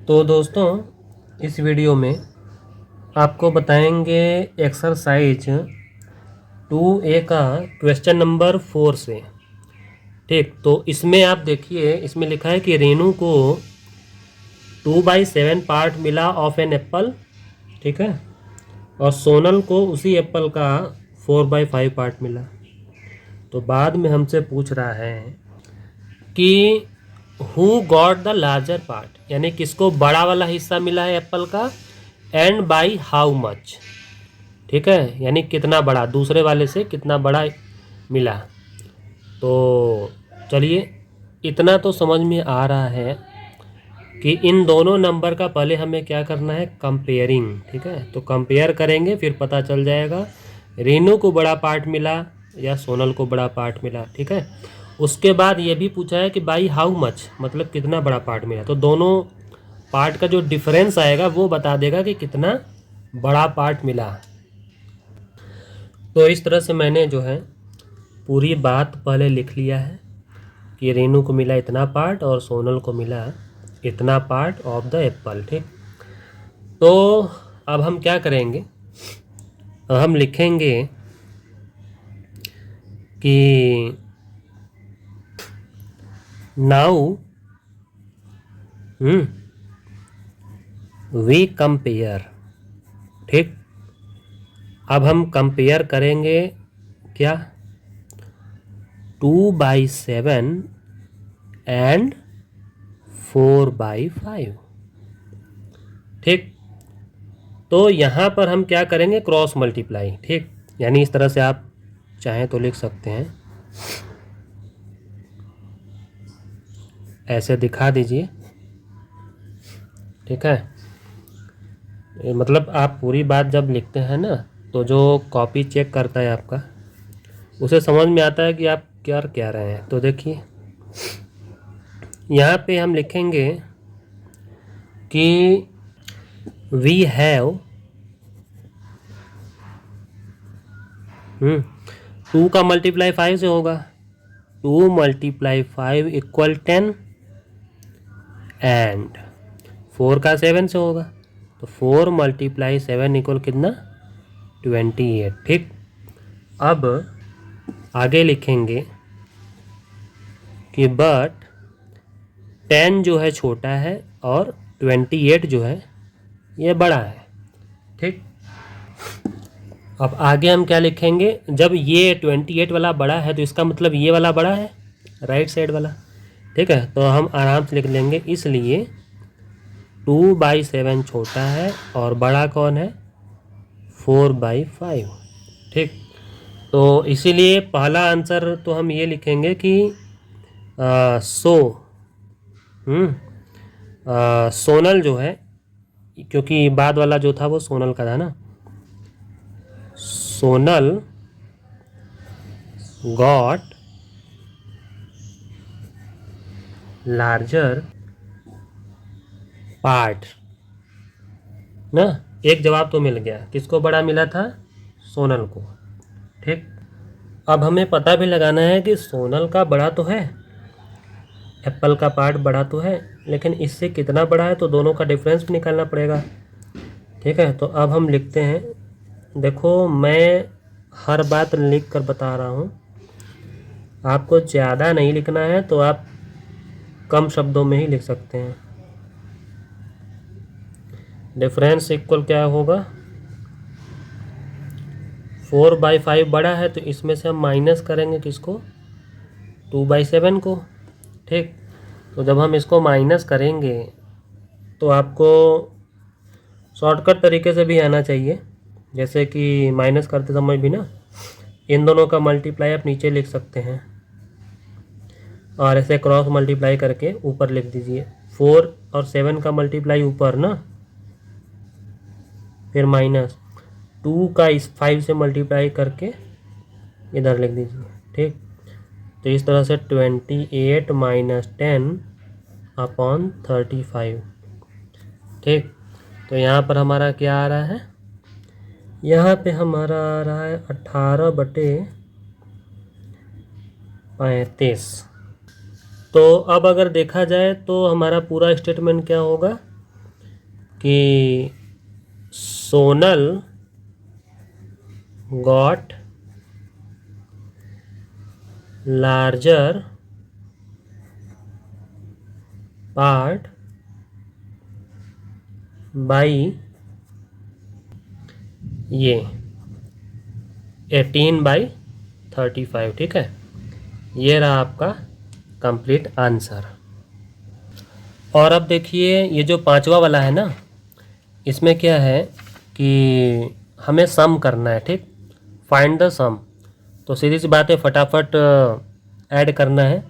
तो दोस्तों इस वीडियो में आपको बताएंगे एक्सरसाइज 2A का क्वेश्चन नंबर 4 से। ठीक, तो इसमें आप देखिए, इसमें लिखा है कि रेनू को 2/7 पार्ट मिला ऑफ एन एप्पल। ठीक है, और सोनल को उसी एप्पल का 4/5 पार्ट मिला। तो बाद में हमसे पूछ रहा है कि who got the larger part, यानी किसको बड़ा वाला हिस्सा मिला है एप्पल का, एंड बाई हाउ मच। ठीक है, यानी कितना बड़ा, दूसरे वाले से कितना बड़ा मिला। तो चलिए, इतना तो समझ में आ रहा है कि इन दोनों नंबर का पहले हमें क्या करना है, कंपेयरिंग। ठीक है, तो कंपेयर करेंगे, फिर पता चल जाएगा रेनू को बड़ा पार्ट मिला या सोनल को बड़ा पार्ट मिला। ठीक है, उसके बाद ये भी पूछा है कि बाई हाउ मच, मतलब कितना बड़ा पार्ट मिला। तो दोनों पार्ट का जो डिफरेंस आएगा वो बता देगा कि कितना बड़ा पार्ट मिला। तो इस तरह से मैंने जो है पूरी बात पहले लिख लिया है कि रेनू को मिला इतना पार्ट और सोनल को मिला इतना पार्ट ऑफ द एप्पल। ठीक, तो अब हम क्या करेंगे, हम लिखेंगे कि नाउ वी कंपेयर। ठीक, अब हम कंपेयर करेंगे क्या, 2/7 एंड 4/5। ठीक, तो यहाँ पर हम क्या करेंगे, क्रॉस मल्टीप्लाई। ठीक, यानी इस तरह से आप चाहें तो लिख सकते हैं, ऐसे दिखा दीजिए। ठीक है, मतलब आप पूरी बात जब लिखते हैं ना, तो जो कॉपी चेक करता है आपका, उसे समझ में आता है कि आप क्या कह रहे हैं। तो देखिए, यहाँ पे हम लिखेंगे कि वी हैव 2 का मल्टीप्लाई 5 से होगा, 2 × 5 = 10 एंड 4 का 7 से होगा, तो 4 × 7 = कितना, 28। ठीक, अब आगे लिखेंगे कि बट 10 जो है छोटा है और 28 जो है ये बड़ा है। ठीक, अब आगे हम क्या लिखेंगे, जब ये 28 वाला बड़ा है तो इसका मतलब ये वाला बड़ा है, राइट साइड वाला। ठीक है, तो हम आराम से लिख लेंगे, इसलिए 2/7 छोटा है और बड़ा कौन है, 4/5। ठीक, तो इसीलिए पहला आंसर तो हम ये लिखेंगे कि सोनल जो है, क्योंकि बाद वाला जो था वो सोनल का था ना, सोनल गॉट लार्जर पार्ट ना। एक जवाब तो मिल गया, किसको बड़ा मिला था, सोनल को। ठीक, अब हमें पता भी लगाना है कि सोनल का बड़ा तो है, एप्पल का पार्ट बड़ा तो है, लेकिन इससे कितना बड़ा है, तो दोनों का डिफरेंस भी निकालना पड़ेगा। ठीक है, तो अब हम लिखते हैं, देखो मैं हर बात लिख कर बता रहा हूँ, आपको ज़्यादा नहीं लिखना है तो आप कम शब्दों में ही लिख सकते हैं। डिफरेंस इक्वल क्या होगा, 4/5 बड़ा है तो इसमें से हम माइनस करेंगे किसको, 2/7 को। ठीक, तो जब हम इसको माइनस करेंगे तो आपको शॉर्टकट तरीके से भी आना चाहिए, जैसे कि माइनस करते समय भी ना इन दोनों का मल्टीप्लाई आप नीचे लिख सकते हैं और ऐसे क्रॉस मल्टीप्लाई करके ऊपर लिख दीजिए। 4 और 7 का मल्टीप्लाई ऊपर ना, फिर माइनस 2 का इस 5 से मल्टीप्लाई करके इधर लिख दीजिए। ठीक, तो इस तरह से 28 - 10/35। ठीक, तो यहाँ पर हमारा क्या आ रहा है, यहाँ पे हमारा आ रहा है 18/35। तो अब अगर देखा जाए तो हमारा पूरा स्टेटमेंट क्या होगा, कि Sonal got larger part by ये 18/35। ठीक है, ये रहा आपका कंप्लीट आंसर। और अब देखिए ये जो पांचवा वाला है ना, इसमें क्या है कि हमें सम करना है। ठीक, फाइंड द सम। तो सीधी सी बात है, फटाफट ऐड करना है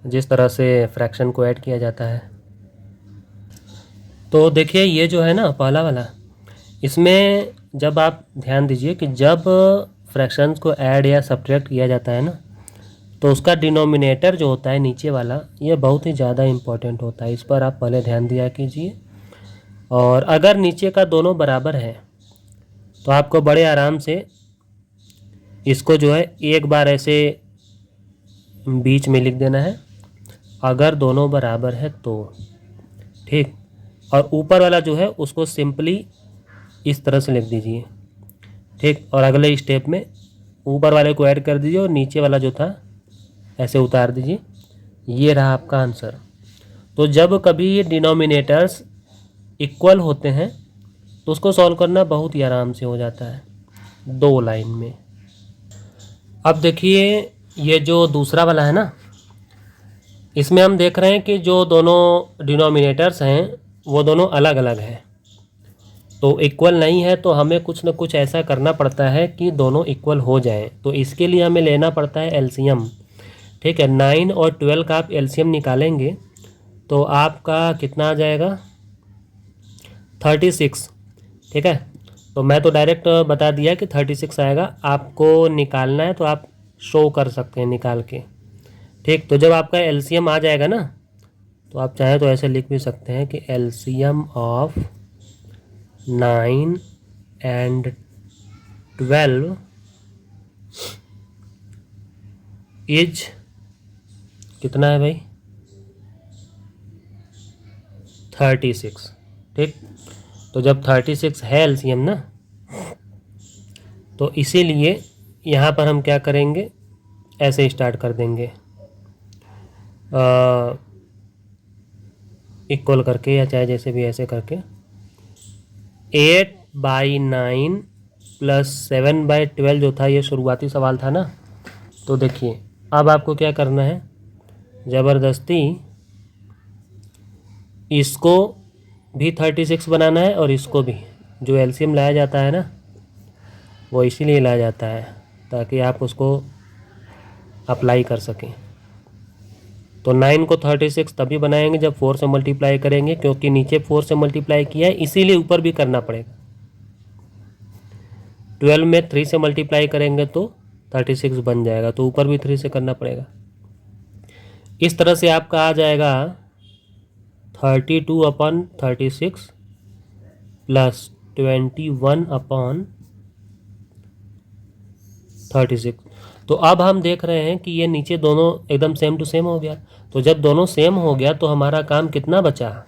जिस तरह से फ्रैक्शन को ऐड किया जाता है। तो देखिए ये जो है ना पहला वाला, इसमें जब आप ध्यान दीजिए कि जब फ्रैक्शंस को ऐड या सब्ट्रैक्ट किया जाता है ना, तो उसका डिनोमिनेटर जो होता है नीचे वाला, ये बहुत ही ज़्यादा इम्पोर्टेंट होता है। इस पर आप पहले ध्यान दिया कीजिए। और अगर नीचे का दोनों बराबर है तो आपको बड़े आराम से इसको जो है एक बार ऐसे बीच में लिख देना है, अगर दोनों बराबर है तो। ठीक, और ऊपर वाला जो है उसको सिंपली इस तरह से लिख दीजिए। ठीक, और अगले स्टेप में ऊपर वाले को ऐड कर दीजिए और नीचे वाला जो था ऐसे उतार दीजिए। ये रहा आपका आंसर। तो जब कभी ये डिनोमिनेटर्स इक्वल होते हैं तो उसको सॉल्व करना बहुत ही आराम से हो जाता है 2 लाइन में। अब देखिए ये जो दूसरा वाला है ना, इसमें हम देख रहे हैं कि जो दोनों डिनोमिनेटर्स हैं वो दोनों अलग अलग हैं, तो इक्वल नहीं है। तो हमें कुछ न कुछ ऐसा करना पड़ता है कि दोनों इक्वल हो जाएं। तो इसके लिए हमें लेना पड़ता है एलसीएम। ठीक है, 9 और 12 का आप एलसीएम निकालेंगे तो आपका कितना आ जाएगा, 36। ठीक है, तो मैं तो डायरेक्ट बता दिया कि 36 आएगा। आपको निकालना है तो आप शो कर सकते हैं निकाल के। ठीक, तो जब आपका एलसीएम आ जाएगा ना, तो आप चाहें तो ऐसे लिख भी सकते हैं कि एलसीएम ऑफ 9 एंड 12 इज कितना है भाई, 36। ठीक, तो जब 36 है एलसीएम ना, तो इसीलिए यहाँ पर हम क्या करेंगे, ऐसे स्टार्ट कर देंगे इक्वल करके, या चाहे जैसे भी ऐसे करके। 8/9 प्लस 7/12 जो था, ये शुरुआती सवाल था ना। तो देखिए अब आपको क्या करना है, ज़बरदस्ती इसको भी 36 बनाना है और इसको भी। जो एलसीएम लाया जाता है ना, वो इसीलिए लाया जाता है ताकि आप उसको अप्लाई कर सकें। तो 9 को 36 तभी बनाएंगे जब 4 से मल्टीप्लाई करेंगे, क्योंकि नीचे 4 से मल्टीप्लाई किया है इसीलिए ऊपर भी करना पड़ेगा। 12 में 3 से मल्टीप्लाई करेंगे तो 36 बन जाएगा, तो ऊपर भी 3 से करना पड़ेगा। इस तरह से आपका आ जाएगा 32/36 प्लस 21/36। तो अब हम देख रहे हैं कि ये नीचे दोनों एकदम सेम टू सेम हो गया। तो जब दोनों सेम हो गया तो हमारा काम कितना बचा,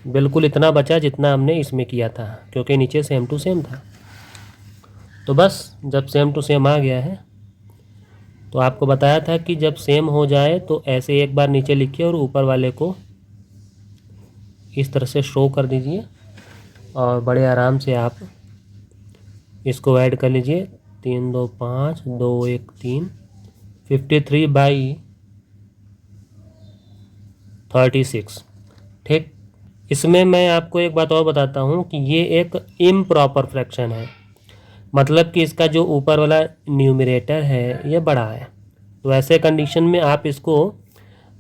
बिल्कुल इतना बचा जितना हमने इसमें किया था, क्योंकि नीचे सेम टू सेम था। तो बस जब सेम टू सेम आ गया है, तो आपको बताया था कि जब सेम हो जाए तो ऐसे एक बार नीचे लिखिए और ऊपर वाले को इस तरह से शो कर दीजिए, और बड़े आराम से आप इसको ऐड कर लीजिए। 3 2 5 2 1 3 53/36। ठीक, इसमें मैं आपको एक बात और बताता हूँ कि ये एक इम्प्रॉपर फ्रैक्शन है, मतलब कि इसका जो ऊपर वाला न्यूमरेटर है ये बड़ा है। तो ऐसे कंडीशन में आप इसको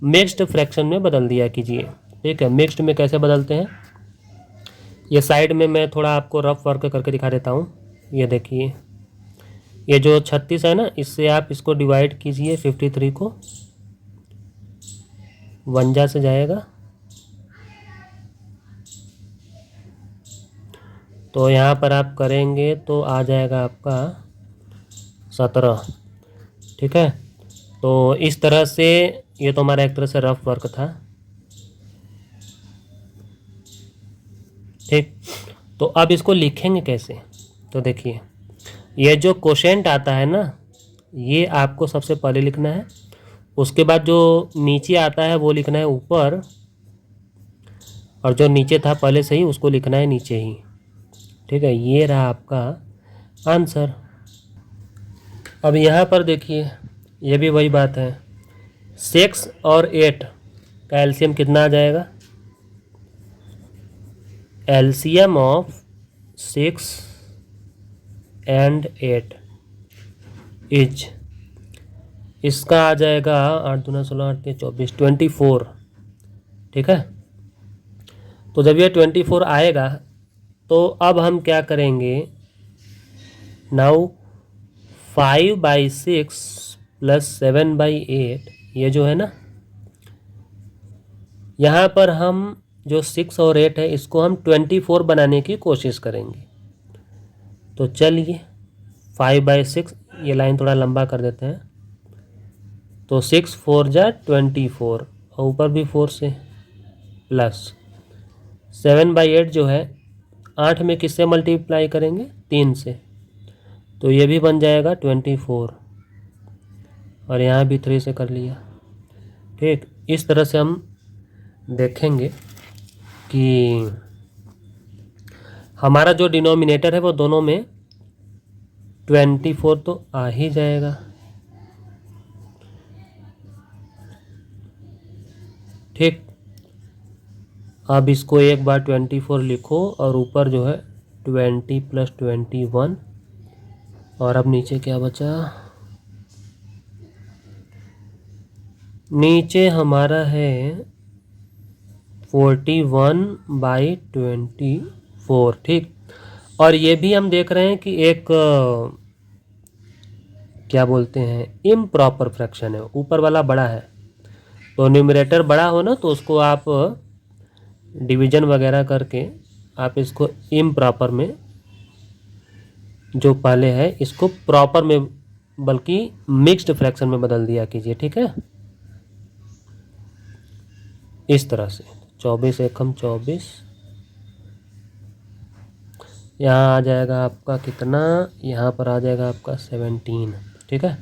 मिक्स्ड फ्रैक्शन में बदल दिया कीजिए। ठीक है, मिक्स्ड में कैसे बदलते हैं, ये साइड में मैं थोड़ा आपको रफ वर्क करके दिखा देता हूँ। ये देखिए, ये जो 36 है ना, इससे आप इसको डिवाइड कीजिए 53 को, 1 से जाएगा तो यहाँ पर आप करेंगे तो आ जाएगा आपका 17। ठीक है, तो इस तरह से ये तो हमारा एक तरह से रफ वर्क था। ठीक। तो अब इसको लिखेंगे कैसे? तो देखिए, ये जो कोशेंट आता है ना, ये आपको सबसे पहले लिखना है। उसके बाद जो नीचे आता है वो लिखना है ऊपर, और जो नीचे था पहले से ही उसको लिखना है नीचे ही। ठीक है, ये रहा आपका आंसर। अब यहाँ पर देखिए, ये भी वही बात है, 6 और 8 का एलसीएम कितना आ जाएगा? एलसीएम ऑफ 6 एंड 8 इज, इसका आ जाएगा 8 दूना 16, 8 के 24, 24। ठीक है, तो जब ये 24 आएगा तो अब हम क्या करेंगे? नाउ 5/6 प्लस 7/8, ये जो है ना, यहाँ पर हम जो 6 और 8 है इसको हम 24 बनाने की कोशिश करेंगे। तो चलिए 5/6, ये लाइन थोड़ा लंबा कर देते हैं। तो 6 4 जा 24, और ऊपर भी 4 से, प्लस 7/8 जो है 8 में किससे मल्टीप्लाई करेंगे? 3 से, तो ये भी बन जाएगा 24, और यहाँ भी 3 से कर लिया। ठीक, इस तरह से हम देखेंगे कि हमारा जो डिनोमिनेटर है वो दोनों में 24 तो आ ही जाएगा। ठीक, अब इसको एक बार 24 लिखो, और ऊपर जो है 20 प्लस 21, और अब नीचे क्या बचा? नीचे हमारा है 41/24। ठीक, और ये भी हम देख रहे हैं कि एक क्या बोलते हैं, इम्प्रॉपर फ्रैक्शन है, ऊपर वाला बड़ा है। तो न्यूमरेटर बड़ा हो ना, तो उसको आप डिवीजन वगैरह करके आप इसको इम्प्रॉपर में, जो पहले है इसको प्रॉपर में, बल्कि मिक्स्ड फ्रैक्शन में बदल दिया कीजिए। ठीक है, इस तरह से 24 एकम 24, यहाँ आ जाएगा आपका कितना? यहाँ पर आ जाएगा आपका 17। ठीक है,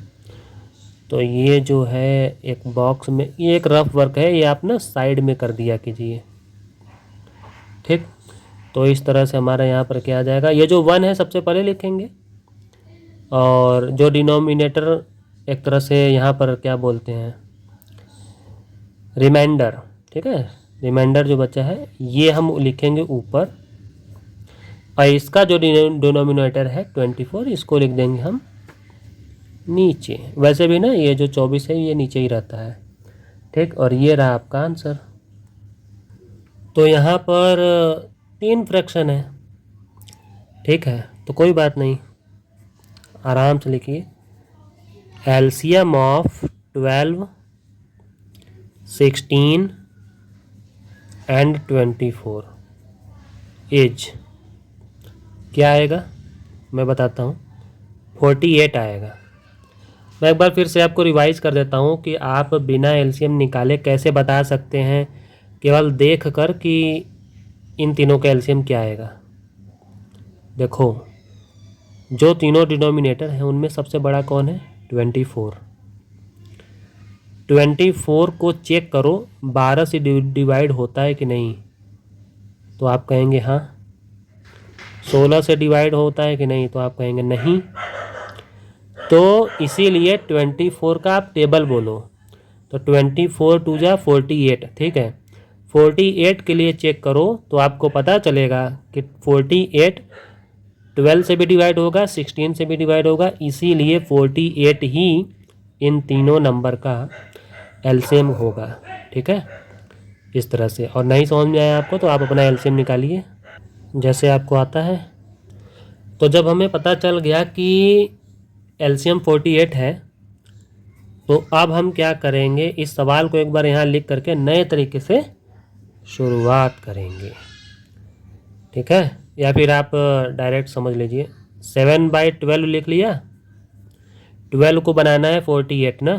तो ये जो है एक बॉक्स में, ये एक रफ वर्क है, ये आप ना साइड में कर दिया कीजिए। ठीक, तो इस तरह से हमारा यहाँ पर क्या आ जाएगा? ये जो 1 है सबसे पहले लिखेंगे, और जो डिनोमिनेटर एक तरह से यहाँ पर क्या बोलते हैं, रिमाइंडर। ठीक है, रिमाइंडर जो बचा है ये हम लिखेंगे ऊपर, और इसका जो डिनोमिनेटर है 24, इसको लिख देंगे हम नीचे। वैसे भी ना ये जो 24 है ये नीचे ही रहता है। ठीक, और ये रहा आपका आंसर। तो यहाँ पर 3 फ्रैक्शन है। ठीक है, तो कोई बात नहीं, आराम से लिखिए। एलसीएम ऑफ 12, 16 एंड 24 इज क्या आएगा? मैं बताता हूँ, 48 आएगा। मैं एक बार फिर से आपको रिवाइज कर देता हूँ कि आप बिना एलसीएम निकाले कैसे बता सकते हैं, केवल देख कर कि इन तीनों का एलसीएम क्या आएगा। देखो, जो तीनों डिनोमिनेटर हैं उनमें सबसे बड़ा कौन है? 24। 24 को चेक करो 12 से डिवाइड होता है कि नहीं, तो आप कहेंगे हाँ। 16 से डिवाइड होता है कि नहीं, तो आप कहेंगे नहीं। तो इसीलिए 24 का आप टेबल बोलो। तो 24 2 जा 48। ठीक है, 48 के लिए चेक करो तो आपको पता चलेगा कि 48 12 से भी डिवाइड होगा, 16 से भी डिवाइड होगा, इसीलिए 48 ही इन तीनों नंबर का एलसीएम होगा। ठीक है, इस तरह से। और नहीं समझ में आया आपको तो आप अपना एलसीएम निकालिए जैसे आपको आता है। तो जब हमें पता चल गया कि एलसीएम 48 है, तो अब हम क्या करेंगे, इस सवाल को एक बार यहाँ लिख करके नए तरीके से शुरुआत करेंगे। ठीक है, या फिर आप डायरेक्ट समझ लीजिए। 7/12 लिख लिया, 12 को बनाना है 48 ना,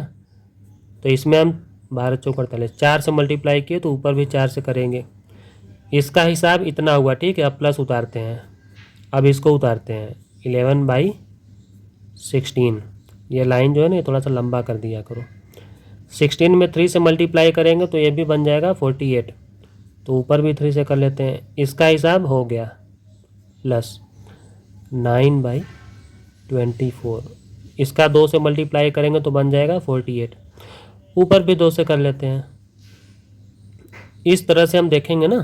तो इसमें हम 12 चौक 48, 4 से मल्टीप्लाई किए तो ऊपर भी 4 से करेंगे। इसका हिसाब इतना हुआ, ठीक है। अब प्लस उतारते हैं, अब इसको उतारते हैं 11/16। ये लाइन जो है ना, ये थोड़ा सा लंबा कर दिया करो। 16 में 3 से मल्टीप्लाई करेंगे तो ये भी बन जाएगा 48, तो ऊपर भी 3 से कर लेते हैं। इसका हिसाब हो गया प्लस 9/24। इसका 2 से मल्टीप्लाई करेंगे तो बन जाएगा 48, ऊपर भी 2 से कर लेते हैं। इस तरह से हम देखेंगे ना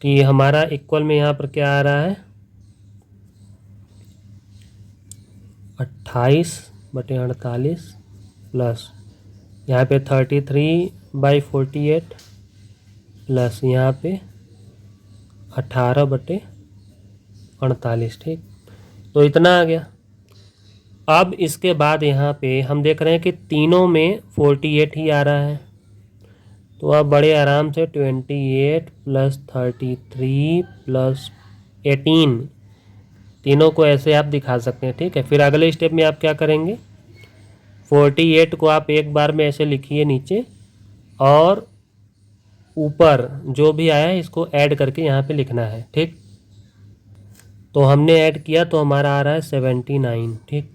कि हमारा इक्वल में यहाँ पर क्या आ रहा है, 28/48 प्लस यहाँ पे 33/48 प्लस यहाँ पे 18/48, ठीक। तो इतना आ गया। अब इसके बाद यहाँ पे हम देख रहे हैं कि तीनों में 48 ही आ रहा है, तो आप बड़े आराम से 28 प्लस 33 प्लस 18 तीनों को ऐसे आप दिखा सकते हैं, ठीक है। फिर अगले स्टेप में आप क्या करेंगे, 48 को आप एक बार में ऐसे लिखिए नीचे, और ऊपर जो भी आया है इसको ऐड करके यहाँ पे लिखना है, ठीक। तो हमने ऐड किया तो हमारा आ रहा है 79, ठीक।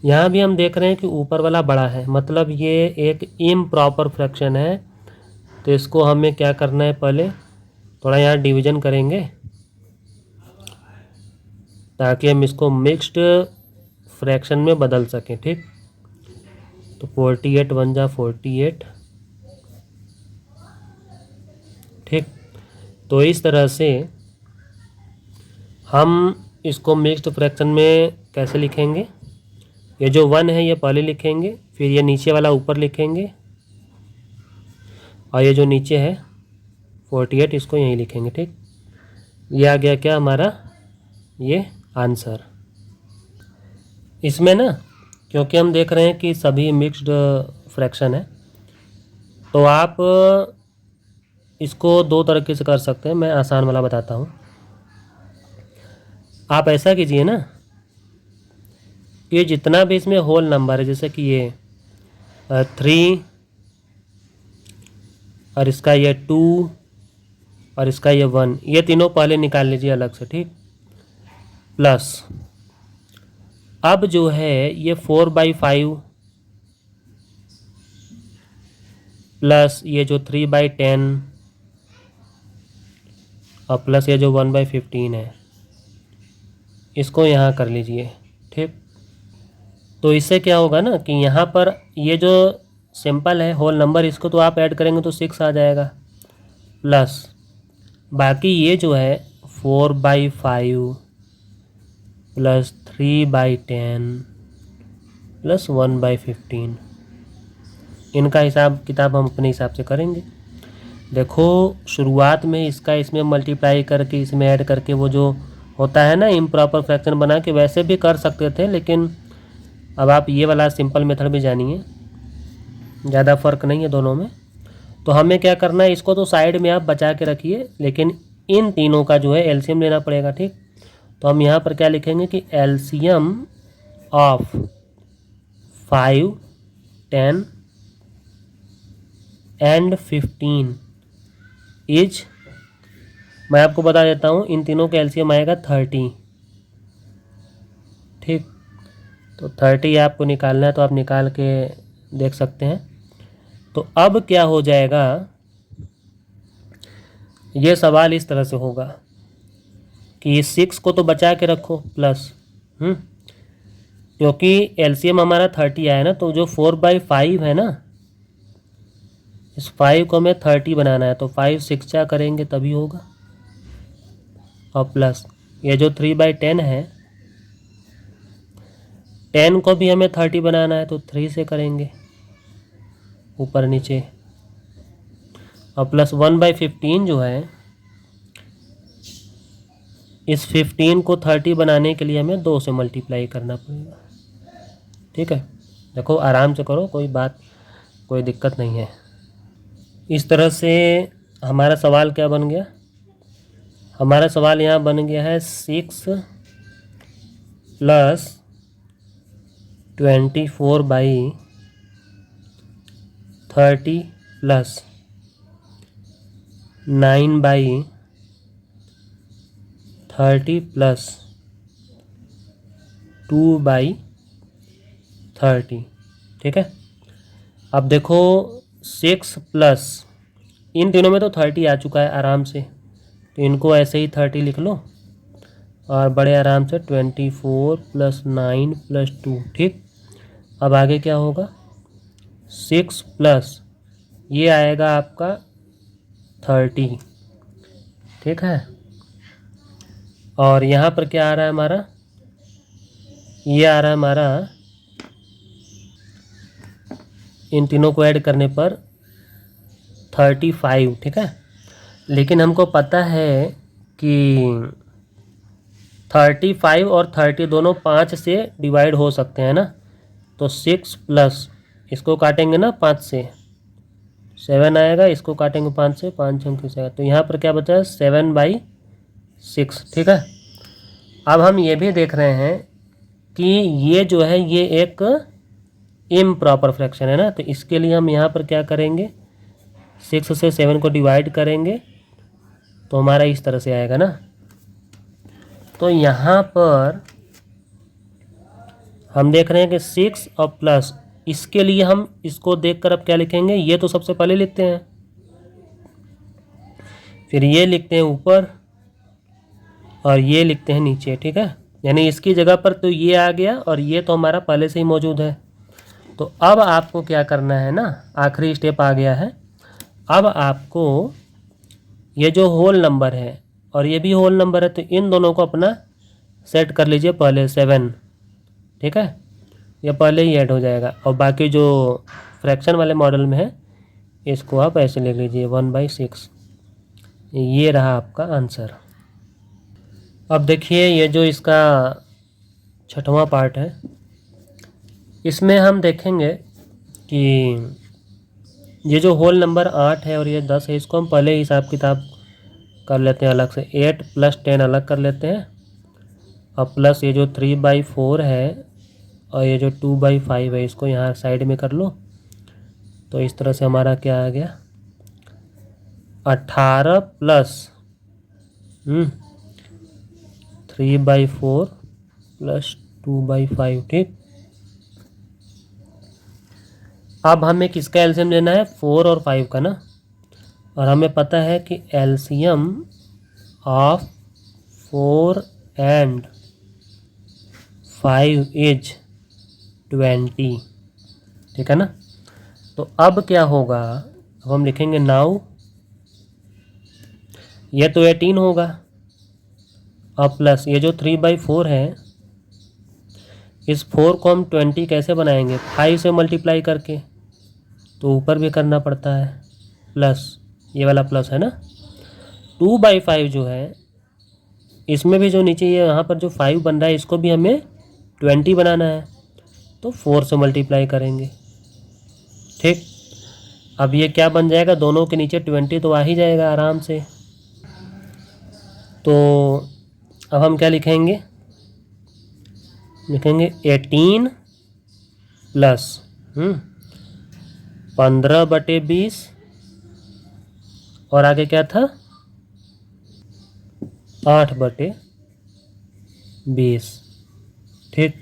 यहाँ भी हम देख रहे हैं कि ऊपर वाला बड़ा है, मतलब ये एक इम्प्रॉपर फ्रैक्शन है। तो इसको हमें क्या करना है, पहले थोड़ा यहाँ डिवीजन करेंगे ताकि हम इसको मिक्स्ड फ्रैक्शन में बदल सकें, ठीक। तो 48 बन जा 48, ठीक। तो इस तरह से हम इसको मिक्स्ड फ्रैक्शन में कैसे लिखेंगे, ये जो 1 है ये पहले लिखेंगे, फिर ये नीचे वाला ऊपर लिखेंगे, और ये जो नीचे है 48 इसको यहीं लिखेंगे, ठीक। ये आ गया क्या हमारा, ये आंसर। इसमें ना, क्योंकि हम देख रहे हैं कि सभी मिक्स्ड फ्रैक्शन है, तो आप इसको दो तरीके से कर सकते हैं। मैं आसान वाला बताता हूँ। आप ऐसा कीजिए ना, ये जितना भी इसमें होल नंबर है, जैसे कि ये 3 और इसका ये 2 और इसका ये 1, ये तीनों पहले निकाल लीजिए अलग से, ठीक। प्लस अब जो है ये 4/5 प्लस ये जो 3/10 और प्लस ये जो 1/15 है, इसको यहाँ कर लीजिए, ठीक। तो इससे क्या होगा ना कि यहाँ पर ये जो सिंपल है होल नंबर, इसको तो आप ऐड करेंगे तो 6 आ जाएगा, प्लस बाकी ये जो है 4/5 प्लस 3/10 प्लस 1/15, इनका हिसाब किताब हम अपने हिसाब से करेंगे। देखो शुरुआत में इसका इसमें मल्टीप्लाई करके इसमें ऐड करके वो जो होता है ना इम्प्रॉपर फ्रैक्शन बना के, वैसे भी कर सकते थे, लेकिन अब आप ये वाला सिंपल मेथड भी जानिए, ज़्यादा फ़र्क नहीं है दोनों में। तो हमें क्या करना है, इसको तो साइड में आप बचा के रखिए, लेकिन इन तीनों का जो है एलसीएम लेना पड़ेगा, ठीक। तो हम यहाँ पर क्या लिखेंगे कि एलसीएम ऑफ 5, 10 एंड 15 इज, मैं आपको बता देता हूँ, इन तीनों का एलसीएम आएगा 30, ठीक। तो 30 आपको निकालना है, तो आप निकाल के देख सकते हैं। तो अब क्या हो जाएगा, ये सवाल इस तरह से होगा कि 6 को तो बचा के रखो प्लस, क्योंकि एलसीएम हमारा 30 आया ना, तो जो 4/5 है ना, इस 5 को हमें 30 बनाना है, तो 5 6 करेंगे तभी होगा, और प्लस ये जो 3/10 है, 10 को भी हमें 30 बनाना है, तो 3 से करेंगे ऊपर नीचे, और प्लस 1/15 जो है, इस 15 को 30 बनाने के लिए हमें 2 से मल्टीप्लाई करना पड़ेगा, ठीक है। देखो आराम से करो, कोई दिक्कत नहीं है। इस तरह से हमारा सवाल क्या बन गया, हमारा सवाल यहाँ बन गया है 6 प्लस 24/30 प्लस 9/24 30 प्लस 2/30, ठीक है। अब देखो 6 प्लस, इन तीनों में तो 30 आ चुका है आराम से, तो इनको ऐसे ही 30 लिख लो और बड़े आराम से 24 प्लस 9 प्लस 2, ठीक। अब आगे क्या होगा, 6 प्लस ये आएगा आपका 30, ठीक है। और यहाँ पर क्या आ रहा है हमारा, ये आ रहा है हमारा, इन तीनों को ऐड करने पर 35, ठीक है। लेकिन हमको पता है कि 35 और 30 दोनों 5 से डिवाइड हो सकते हैं ना, तो 6 प्लस इसको काटेंगे ना 5 से, 7 आएगा, इसको काटेंगे 5 से, 5 हम किस आएगा, तो यहाँ पर क्या बचा है 7/6, ठीक है। अब हम ये भी देख रहे हैं कि ये जो है ये एक इम्प्रॉपर फ्रैक्शन है ना, तो इसके लिए हम यहाँ पर क्या करेंगे, 6 से 7 को डिवाइड करेंगे तो हमारा इस तरह से आएगा ना। तो यहाँ पर हम देख रहे हैं कि 6 और प्लस, इसके लिए हम इसको देखकर अब क्या लिखेंगे, ये तो सबसे पहले लिखते हैं, फिर ये लिखते हैं ऊपर और ये लिखते हैं नीचे, ठीक है। यानी इसकी जगह पर तो ये आ गया और ये तो हमारा पहले से ही मौजूद है। तो अब आपको क्या करना है ना, आखिरी स्टेप आ गया है। अब आपको ये जो होल नंबर है और ये भी होल नंबर है, तो इन दोनों को अपना सेट कर लीजिए पहले 7, ठीक है। ये पहले ही ऐड हो जाएगा और बाकी जो फ्रैक्शन वाले मॉडल में है इसको आप ऐसे ले लीजिए 1/6। ये रहा आपका आंसर। अब देखिए ये जो इसका छठवां पार्ट है, इसमें हम देखेंगे कि ये जो होल नंबर 8 है और ये 10 है, इसको हम पहले हिसाब किताब कर लेते हैं अलग से। 8 प्लस 10 अलग कर लेते हैं और प्लस ये जो 3/4 है और ये जो 2/5 है, इसको यहाँ साइड में कर लो। तो इस तरह से हमारा क्या आ गया, 18 प्लस 3/4 प्लस 2/5, ठीक। अब हमें किसका एलसीएम लेना है, 4 और 5 का ना, और हमें पता है कि एलसीएम ऑफ 4 एंड 5 इज 20, ठीक है ना। तो अब क्या होगा, अब हम लिखेंगे नाउ, ये तो 18 होगा और प्लस ये जो 3/4 है, इस 4 को हम 20 कैसे बनाएंगे, 5 से मल्टीप्लाई करके, तो ऊपर भी करना पड़ता है प्लस, ये वाला प्लस है ना। 2/5 जो है, इसमें भी जो नीचे ये यहाँ पर जो 5 बन रहा है, इसको भी हमें 20 बनाना है, तो 4 से मल्टीप्लाई करेंगे, ठीक। अब ये क्या बन जाएगा, दोनों के नीचे 20 तो आ ही जाएगा आराम से। तो अब हम क्या लिखेंगे, लिखेंगे 18 प्लस 15/20 और आगे क्या था 8/20, ठीक।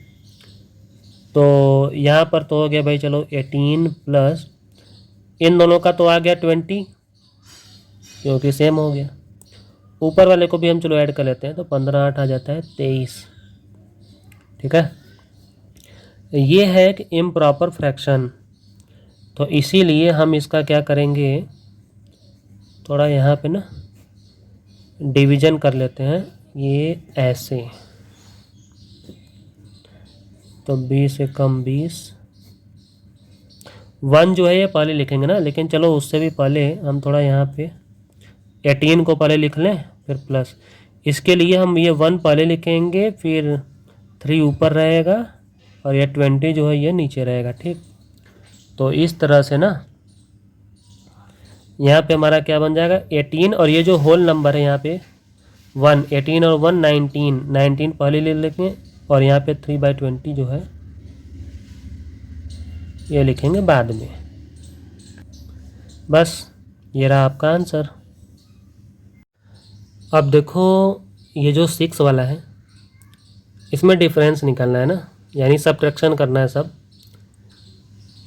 तो यहाँ पर तो हो गया भाई, चलो 18 प्लस इन दोनों का तो आ गया 20, क्योंकि सेम हो गया। ऊपर वाले को भी हम चलो ऐड कर लेते हैं, तो 15 8 आ जाता है 23, ठीक है। ये है एक इम्प्रॉपर फ्रैक्शन, तो इसीलिए हम इसका क्या करेंगे, थोड़ा यहाँ पे ना डिवीज़न कर लेते हैं, ये ऐसे, तो 20 से कम 20, 1 जो है ये पहले लिखेंगे ना, लेकिन चलो उससे भी पहले हम थोड़ा यहाँ पे 18 को पहले लिख लें, फिर प्लस। इसके लिए हम ये 1 पहले लिखेंगे, फिर 3 ऊपर रहेगा और ये 20 जो है ये नीचे रहेगा, ठीक। तो इस तरह से ना यहाँ पे हमारा क्या बन जाएगा 18, और ये जो होल नंबर है यहाँ पे 1, 18 और 1 19, 19 पहले ले लेंगे और यहाँ पे 3/20 जो है ये लिखेंगे बाद में। बस ये रहा आपका आंसर। अब देखो ये जो 6 वाला है इसमें डिफरेंस निकालना है ना, यानी सब्ट्रैक्शन करना है सब,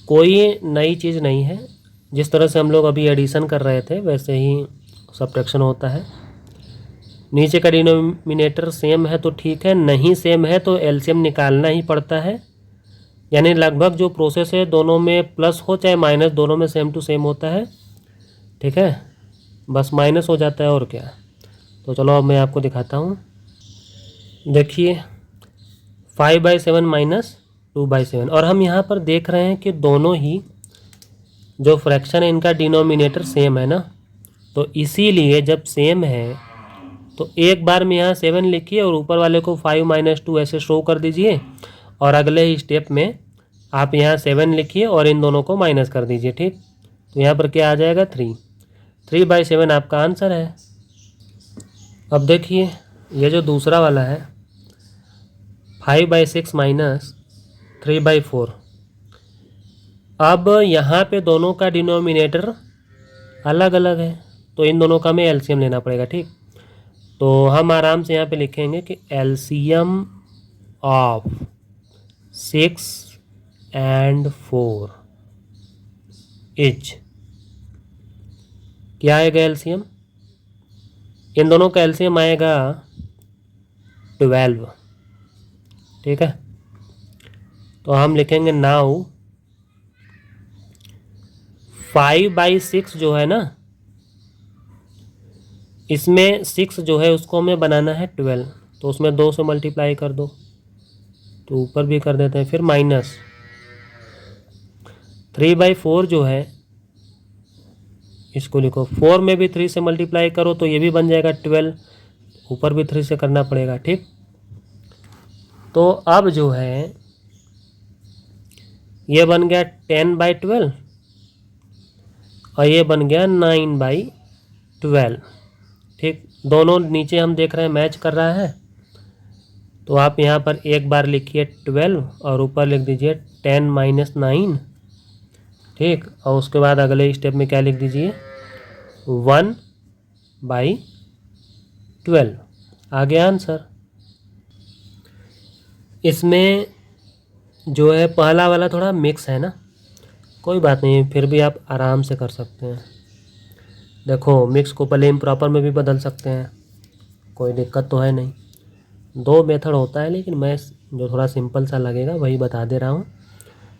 कोई नई चीज़ नहीं है। जिस तरह से हम लोग अभी एडिशन कर रहे थे वैसे ही सब्ट्रैक्शन होता है। नीचे का डिनोमिनेटर सेम है तो ठीक है, नहीं सेम है तो एलसीएम निकालना ही पड़ता है। यानी लगभग जो प्रोसेस है दोनों में प्लस हो चाहे माइनस, दोनों में सेम टू सेम होता है, ठीक है। बस माइनस हो जाता है और क्या। तो चलो अब मैं आपको दिखाता हूँ। देखिए 5/7 माइनस 2/7, और हम यहाँ पर देख रहे हैं कि दोनों ही जो फ्रैक्शन है इनका डिनोमिनेटर सेम है ना, तो इसीलिए जब सेम है तो एक बार में यहाँ 7 लिखिए और ऊपर वाले को 5 - 2 ऐसे शो कर दीजिए, और अगले ही स्टेप में आप यहाँ 7 लिखिए और इन दोनों को माइनस कर दीजिए, ठीक। तो यहाँ पर क्या आ जाएगा 3/7 आपका आंसर है। अब देखिए ये जो दूसरा वाला है 5/6 माइनस 3/4, अब यहाँ पे दोनों का डिनोमिनेटर अलग अलग है तो इन दोनों का हमें एलसीएम लेना पड़ेगा, ठीक। तो हम आराम से यहाँ पे लिखेंगे कि एलसीएम ऑफ 6 and 4 इज, क्या आएगा एलसीएम, इन दोनों का एलसीएम आएगा 12, ठीक है। तो हम लिखेंगे नाउ 5/6 जो है ना, इसमें 6 जो है उसको हमें बनाना है 12, तो उसमें 2 से मल्टीप्लाई कर दो, तो ऊपर भी कर देते हैं, फिर माइनस 3/4 जो है इसको लिखो, 4 में भी 3 से मल्टीप्लाई करो तो ये भी बन जाएगा 12, ऊपर भी 3 से करना पड़ेगा, ठीक। तो अब जो है ये बन गया 10/12 और ये बन गया 9/12, ठीक। दोनों नीचे हम देख रहे हैं मैच कर रहा है, तो आप यहाँ पर एक बार लिखिए 12 और ऊपर लिख दीजिए 10 - 9, ठीक। और उसके बाद अगले स्टेप में क्या लिख दीजिए 1/12, आ गया आंसर। इसमें जो है पहला वाला थोड़ा मिक्स है ना, कोई बात नहीं, फिर भी आप आराम से कर सकते हैं। देखो मिक्स को पहले इम्प्रॉपर में भी बदल सकते हैं, कोई दिक्कत तो है नहीं। 2 मेथड होता है लेकिन मैं जो थोड़ा सिंपल सा लगेगा वही बता दे रहा हूँ।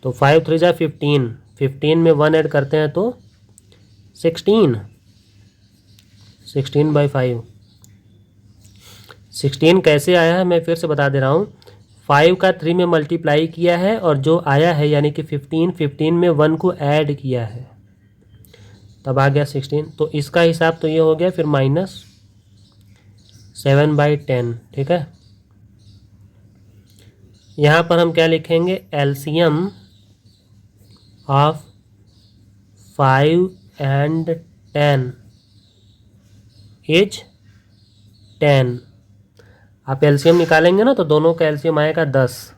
तो 5 3 जा 15, 15 में 1 ऐड करते हैं तो 16, 16/5। 16 कैसे आया है मैं फिर से बता दे रहा हूँ, 5 का 3 में मल्टीप्लाई किया है और जो आया है यानी कि 15 में 1 को ऐड किया है तब आ गया 16, तो इसका हिसाब तो ये हो गया, फिर -7/10, ठीक है। यहाँ पर हम क्या लिखेंगे, एलसीएम ऑफ 5 and 10 इज 10। आप एलसीएम निकालेंगे ना तो दोनों का एलसीएम आएगा 10।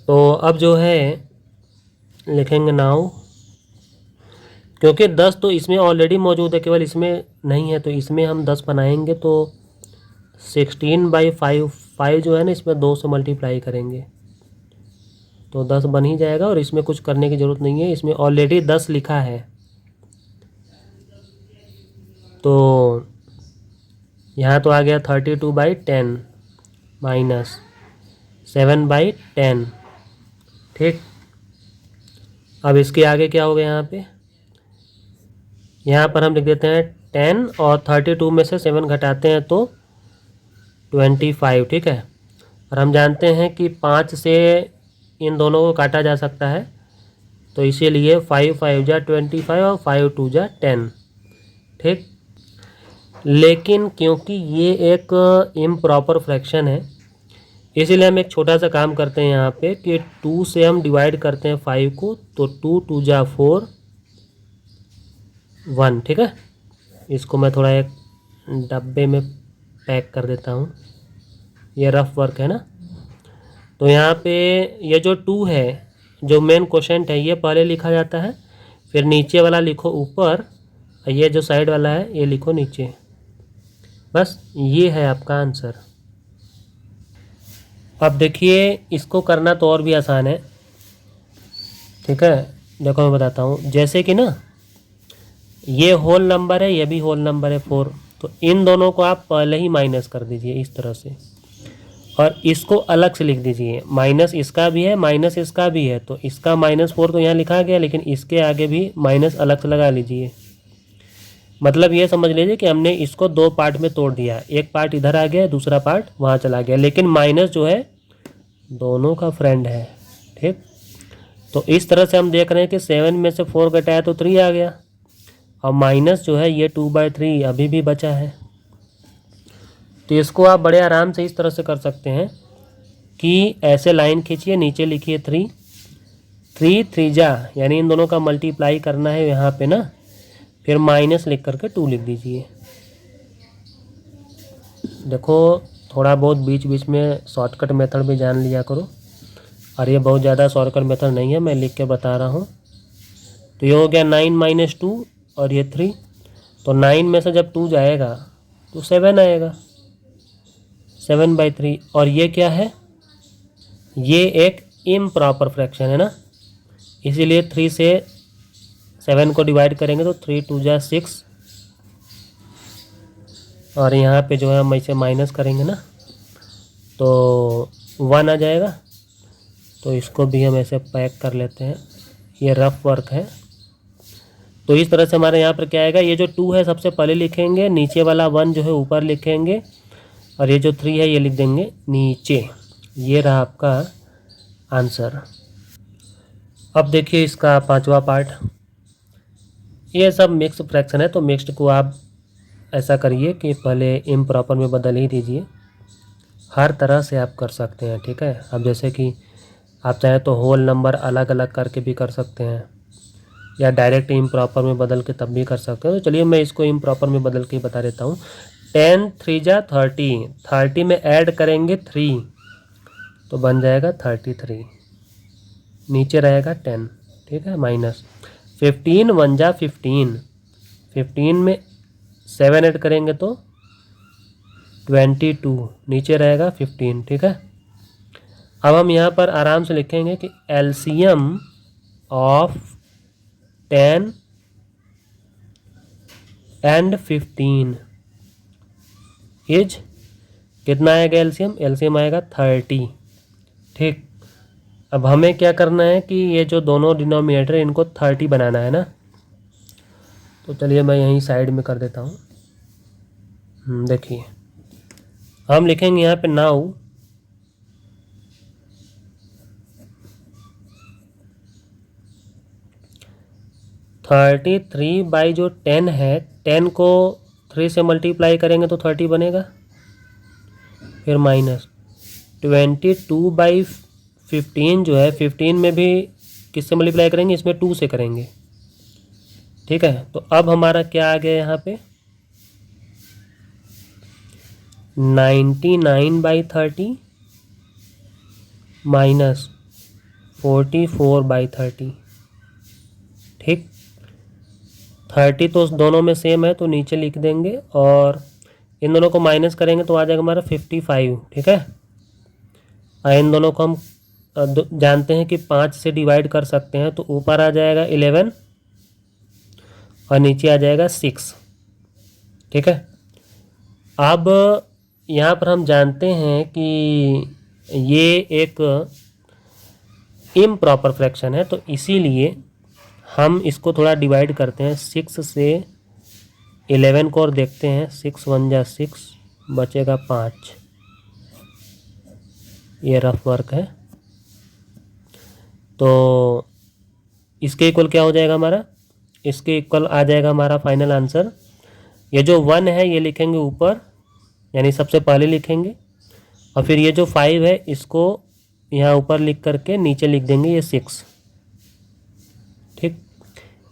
तो अब जो है लिखेंगे नाउ, क्योंकि 10 तो इसमें ऑलरेडी मौजूद है, केवल इसमें नहीं है, तो इसमें हम 10 बनाएंगे तो 16/5, 5 जो है ना इसमें 2 से मल्टीप्लाई करेंगे तो 10 बन ही जाएगा, और इसमें कुछ करने की ज़रूरत नहीं है, इसमें ऑलरेडी 10 लिखा है। तो यहाँ तो आ गया 32/10 माइनस 7/10, ठीक। अब इसके आगे क्या हो गया, यहाँ पर हम लिख देते हैं 10 और 32 में से 7 घटाते हैं तो 25, ठीक है। और हम जानते हैं कि 5 से इन दोनों को काटा जा सकता है, तो इसीलिए 5 5 जा 25 और 5 2 जा 10, ठीक। लेकिन क्योंकि ये एक इम्प्रॉपर फ्रैक्शन है इसीलिए हम एक छोटा सा काम करते हैं यहाँ पे कि 2 से हम डिवाइड करते हैं 5 को, तो 2 2 जा 4 1, ठीक है। इसको मैं थोड़ा एक डब्बे में पैक कर देता हूँ, ये रफ वर्क है ना। तो यहाँ पे ये जो 2 है जो मेन क्वोशेंट है ये पहले लिखा जाता है, फिर नीचे वाला लिखो ऊपर, और ये जो साइड वाला है ये लिखो नीचे। बस ये है आपका आंसर। अब देखिए इसको करना तो और भी आसान है, ठीक है। देखो मैं बताता हूँ, जैसे कि ना ये होल नंबर है, ये भी होल नंबर है 4, तो इन दोनों को आप पहले ही माइनस कर दीजिए इस तरह से, और इसको अलग से लिख दीजिए। माइनस इसका भी है, माइनस इसका भी है, तो इसका -4 तो यहाँ लिखा गया, लेकिन इसके आगे भी माइनस अलग से लगा लीजिए। मतलब ये समझ लीजिए कि हमने इसको दो पार्ट में तोड़ दिया, एक पार्ट इधर आ गया, दूसरा पार्ट वहाँ चला गया, लेकिन माइनस जो है दोनों का फ्रेंड है, ठीक। तो इस तरह से हम देख रहे हैं कि 7 में से 4 घटाया तो 3 आ गया, और माइनस जो है ये 2/3 अभी भी बचा है। तो इसको आप बड़े आराम से इस तरह से कर सकते हैं कि ऐसे लाइन खींचिए, नीचे लिखिए 3, 3 3 यानी इन दोनों का मल्टीप्लाई करना है यहाँ पे ना, फिर माइनस लिख करके 2 लिख दीजिए। देखो थोड़ा बहुत बीच बीच में शॉर्टकट मेथड भी जान लिया करो, और ये बहुत ज़्यादा शॉर्टकट मेथड नहीं है, मैं लिख के बता रहा हूँ। तो ये हो गया 9 - 2 और ये 3, तो 9 में से जब 2 जाएगा तो 7 आएगा, 7/3। और ये क्या है, ये एक इम्प्रॉपर फ्रैक्शन है ना, इसीलिए 3 से 7 को डिवाइड करेंगे तो 3 2 6, और यहाँ पे जो है हम इसे माइनस करेंगे ना तो 1 आ जाएगा। तो इसको भी हम ऐसे पैक कर लेते हैं, ये रफ वर्क है। तो इस तरह से हमारे यहाँ पर क्या आएगा, ये जो 2 है सबसे पहले लिखेंगे, नीचे वाला 1 जो है ऊपर लिखेंगे, और ये जो 3 है ये लिख देंगे नीचे। ये रहा आपका आंसर। अब देखिए इसका पांचवा पार्ट, ये सब मिक्स फ्रैक्शन है, तो मिक्स्ड को आप ऐसा करिए कि पहले इम्प्रॉपर में बदल ही दीजिए। हर तरह से आप कर सकते हैं, ठीक है। अब जैसे कि आप चाहें तो होल नंबर अलग अलग करके भी कर सकते हैं, या डायरेक्ट इम्प्रॉपर में बदल के तब भी कर सकते हैं। तो चलिए मैं इसको इम्प्रॉपर में बदल के बता देता हूँ। 10 3 30, 30 में ऐड करेंगे 3 तो बन जाएगा 33, नीचे रहेगा 10, ठीक है, माइनस 15 1 15, 15 में 7 ऐड करेंगे तो 22, नीचे रहेगा 15, ठीक है। अब हम यहाँ पर आराम से लिखेंगे कि एलसीएम ऑफ 10 एंड 15 इज, कितना आएगा एलसीएम, एलसीएम आएगा 30, ठीक। अब हमें क्या करना है कि ये जो दोनों डिनोमिनेटर इनको 30 बनाना है ना, तो चलिए मैं यहीं साइड में कर देता हूँ। देखिए हम लिखेंगे यहाँ पे नाउ 33 बाई जो 10 है, 10 को 3 से मल्टीप्लाई करेंगे तो 30 बनेगा, फिर माइनस 22/15 जो है, 15 में भी किससे मल्टीप्लाई करेंगे, इसमें 2 से करेंगे, ठीक है। तो अब हमारा क्या आ गया यहाँ पे 99/30 माइनस 44/30, ठीक। 30 तो दोनों में सेम है तो नीचे लिख देंगे, और इन दोनों को माइनस करेंगे तो आ जाएगा हमारा 55, ठीक है। और इन दोनों को हम जानते हैं कि 5 से डिवाइड कर सकते हैं, तो ऊपर आ जाएगा 11 और नीचे आ जाएगा 6, ठीक है। अब यहाँ पर हम जानते हैं कि ये एक इम्प्रॉपर फ्रैक्शन है, तो इसीलिए हम इसको थोड़ा डिवाइड करते हैं 6 से 11 को, और देखते हैं 6 1 6, बचेगा 5। ये रफ वर्क है। तो इसके इक्वल क्या हो जाएगा हमारा, इसके इक्वल आ जाएगा हमारा फाइनल आंसर। ये जो 1 है ये लिखेंगे ऊपर, यानी सबसे पहले लिखेंगे, और फिर ये जो 5 है इसको यहाँ ऊपर लिख करके नीचे लिख देंगे ये 6, ठीक।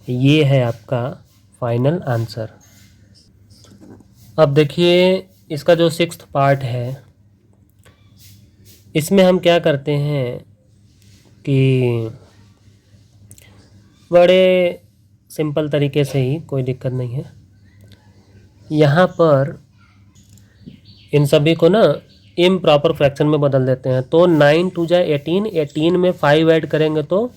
ये है आपका फाइनल आंसर। अब देखिए इसका जो 6th पार्ट है, इसमें हम क्या करते हैं कि बड़े सिंपल तरीके से ही, कोई दिक्कत नहीं है। यहाँ पर इन सभी को ना इम्प्रॉपर फ्रैक्शन में बदल देते हैं। तो 9 2 जा 18, 18 में 5 ऐड करेंगे तो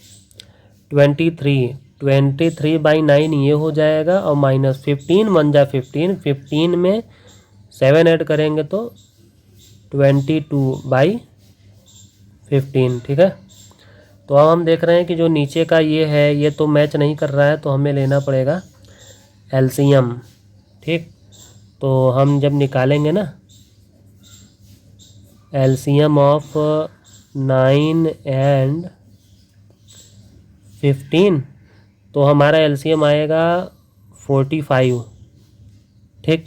23, 23/9 ये हो जाएगा, और माइनस 15 1 जा 15, 15 में 7 ऐड करेंगे तो 22/15, ठीक है। तो अब हम देख रहे हैं कि जो नीचे का ये है ये तो मैच नहीं कर रहा है, तो हमें लेना पड़ेगा एलसीएम, ठीक। तो हम जब निकालेंगे ना एलसीएम ऑफ 9 एंड 15, तो हमारा एलसीएम आएगा 45, ठीक।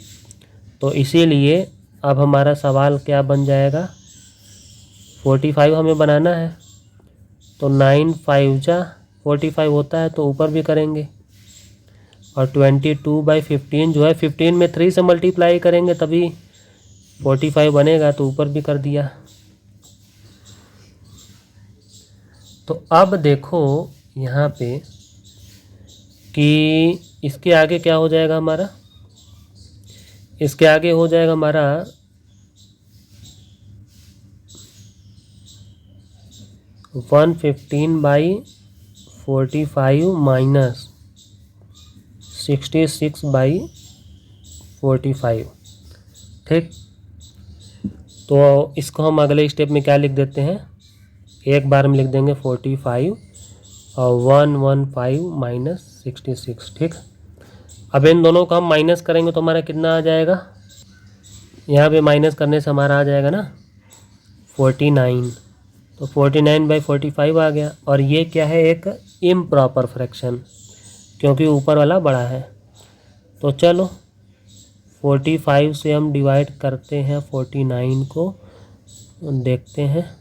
तो इसीलिए अब हमारा सवाल क्या बन जाएगा, 45 हमें बनाना है। तो 9 5 जा 45 होता है, तो ऊपर भी करेंगे, और 22/15 जो है 15 में 3 से मल्टीप्लाई करेंगे तभी 45 बनेगा, तो ऊपर भी कर दिया। तो अब देखो यहाँ पे कि इसके आगे क्या हो जाएगा हमारा, इसके आगे हो जाएगा हमारा 115/45 माइनस 66/45, ठीक। तो इसको हम अगले स्टेप में क्या लिख देते हैं, एक बार में लिख देंगे 45 और 115 माइनस 66, ठीक। अब इन दोनों को हम माइनस करेंगे तो हमारा कितना आ जाएगा, यहाँ पे माइनस करने से हमारा आ जाएगा ना 49, तो 49/45 आ गया। और ये क्या है, एक इम्प्रॉपर फ्रैक्शन, क्योंकि ऊपर वाला बड़ा है। तो चलो 45 से हम डिवाइड करते हैं 49 को, देखते हैं।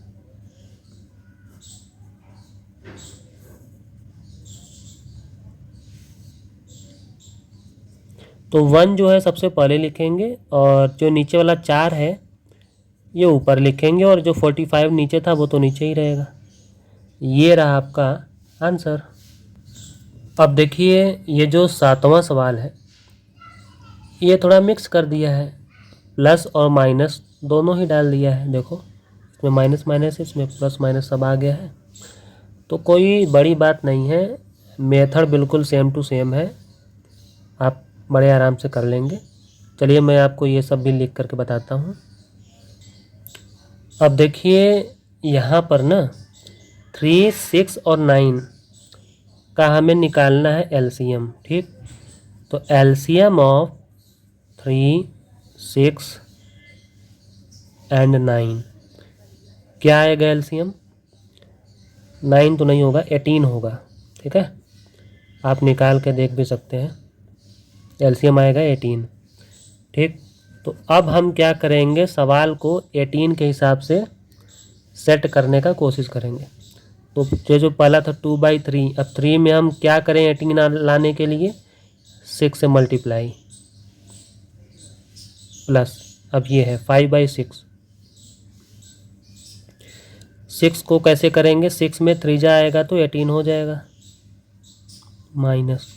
तो 1 जो है सबसे पहले लिखेंगे, और जो नीचे वाला 4 है ये ऊपर लिखेंगे, और जो 45 नीचे था वो तो नीचे ही रहेगा। ये रहा आपका आंसर। अब देखिए ये जो 7वां सवाल है ये थोड़ा मिक्स कर दिया है, प्लस और माइनस दोनों ही डाल दिया है। देखो इसमें माइनस माइनस है, इसमें प्लस माइनस सब आ गया है। तो कोई बड़ी बात नहीं है, मेथड बिल्कुल सेम टू सेम है, आप बड़े आराम से कर लेंगे। चलिए मैं आपको ये सब भी लिख करके बताता हूँ। अब देखिए यहाँ पर ना 3 6 और 9 का हमें निकालना है एलसीएम, ठीक। तो एलसीएम ऑफ 3 6 एंड 9 क्या आएगा, एलसीएम 9 तो नहीं होगा 18 होगा, ठीक है। आप निकाल के देख भी सकते हैं, एलसीएम आएगा 18, ठीक। तो अब हम क्या करेंगे, सवाल को 18 के हिसाब से सेट करने का कोशिश करेंगे। तो जो पहला था 2/3, अब 3 में हम क्या करें 18 लाने के लिए, 6 से मल्टीप्लाई प्लस, अब ये है 5/6। 6 को कैसे करेंगे, 6 में 3 जा आएगा तो 18 हो जाएगा, माइनस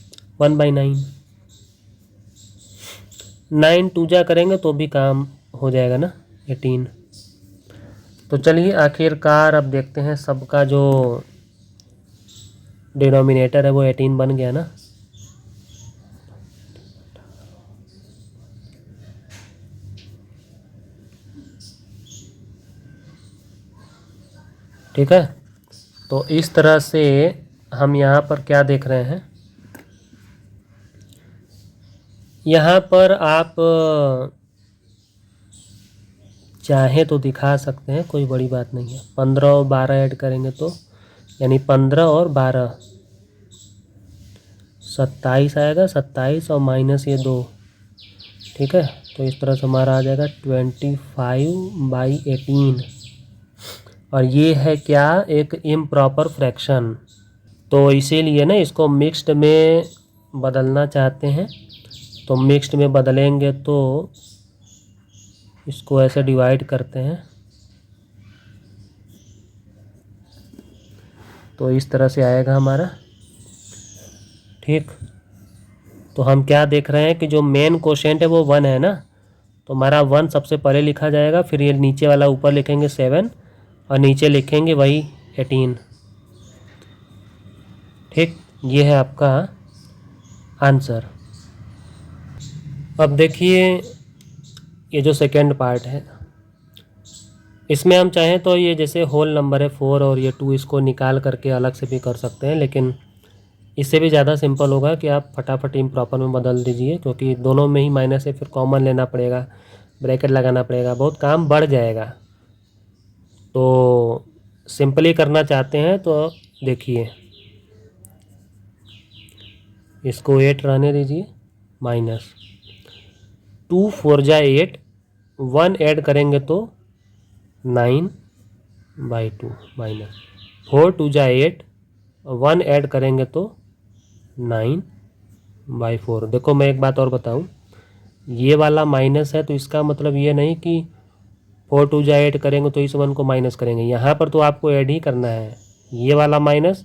1/9। 9 2 जा करेंगे तो भी काम हो जाएगा ना 18। तो चलिए आखिरकार अब देखते हैं, सबका जो डिनोमिनेटर है वो 18 बन गया ना। ठीक है, तो इस तरह से हम यहाँ पर क्या देख रहे हैं, यहाँ पर आप चाहें तो दिखा सकते हैं, कोई बड़ी बात नहीं है। 15 और 12 ऐड करेंगे तो यानी 15 और 12 27 आएगा, 27 और माइनस ये 2, ठीक है। तो इस तरह से हमारा आ जाएगा 25/18, और ये है क्या, एक इम्प्रॉपर फ्रैक्शन। तो इसीलिए ना इसको मिक्स्ड में बदलना चाहते हैं, तो मिक्स्ड में बदलेंगे तो इसको ऐसे डिवाइड करते हैं, तो इस तरह से आएगा हमारा, ठीक। तो हम क्या देख रहे हैं कि जो मेन कोशेंट है वो 1 है ना, तो हमारा 1 सबसे पहले लिखा जाएगा, फिर ये नीचे वाला ऊपर लिखेंगे 7 और नीचे लिखेंगे वही 18। ठीक, ये है आपका आंसर। अब देखिए ये जो सेकेंड पार्ट है, इसमें हम चाहें तो ये जैसे होल नंबर है 4 और ये 2, इसको निकाल करके अलग से भी कर सकते हैं, लेकिन इससे भी ज़्यादा सिंपल होगा कि आप फटाफट इम्प्रॉपर में बदल दीजिए, क्योंकि दोनों में ही माइनस है, फिर कॉमन लेना पड़ेगा, ब्रैकेट लगाना पड़ेगा, बहुत काम बढ़ जाएगा। तो सिंपली करना चाहते हैं तो देखिए इसको 8 रहने दीजिए, माइनस 2 4 जा 8, 1 ऐड करेंगे तो 9/2 माइनस 4 2 जा 8, 1 ऐड करेंगे तो 9/4। देखो मैं एक बात और बताऊं, ये वाला माइनस है तो इसका मतलब ये नहीं कि 4 2 जा 8 करेंगे तो इस 1 को माइनस करेंगे, यहाँ पर तो आपको ऐड ही करना है। ये वाला माइनस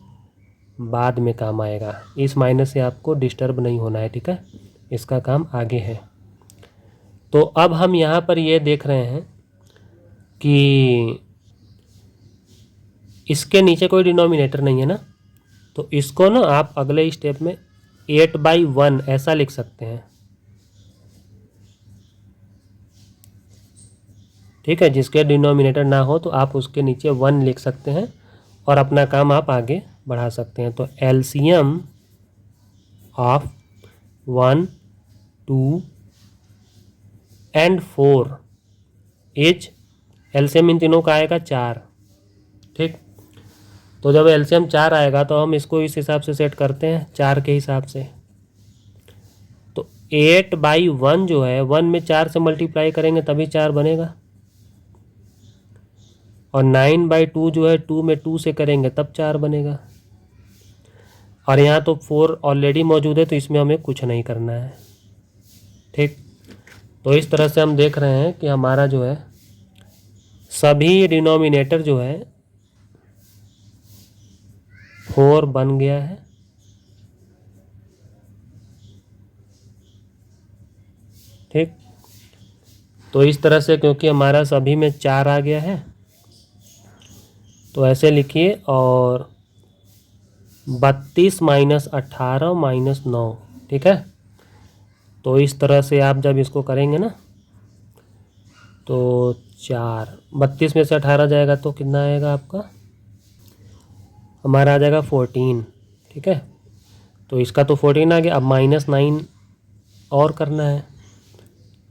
बाद में काम आएगा, इस माइनस से आपको डिस्टर्ब नहीं होना है, ठीक है, इसका काम आगे है। तो अब हम यहाँ पर ये देख रहे हैं कि इसके नीचे कोई डिनोमिनेटर नहीं है ना, तो इसको ना आप अगले स्टेप में 8/1 ऐसा लिख सकते हैं। ठीक है, जिसके डिनोमिनेटर ना हो तो आप उसके नीचे 1 लिख सकते हैं और अपना काम आप आगे बढ़ा सकते हैं। तो LCM of 1 2 and 4 is, LCM इन तीनों का आएगा 4। ठीक, तो जब एलसीएम 4 आएगा तो हम इसको इस हिसाब से सेट करते हैं 4 के हिसाब से। तो 8/1 जो है 1 में 4 से मल्टीप्लाई करेंगे तभी 4 बनेगा, और 9/2 जो है 2 में 2 से करेंगे तब 4 बनेगा। और यहाँ तो 4 ऑलरेडी मौजूद है तो इसमें हमें कुछ नहीं करना है। ठीक, तो इस तरह से हम देख रहे हैं कि हमारा जो है सभी डिनोमिनेटर जो है 4 बन गया है। ठीक, तो इस तरह से क्योंकि हमारा सभी में 4 आ गया है तो ऐसे लिखिए, और 32 - 18 - 9। ठीक है, तो इस तरह से आप जब इसको करेंगे ना तो 4, 32 में से 18 जाएगा तो कितना आएगा आपका, हमारा आ जाएगा 14। ठीक है, तो इसका तो 14 आ गया, अब -9 और करना है,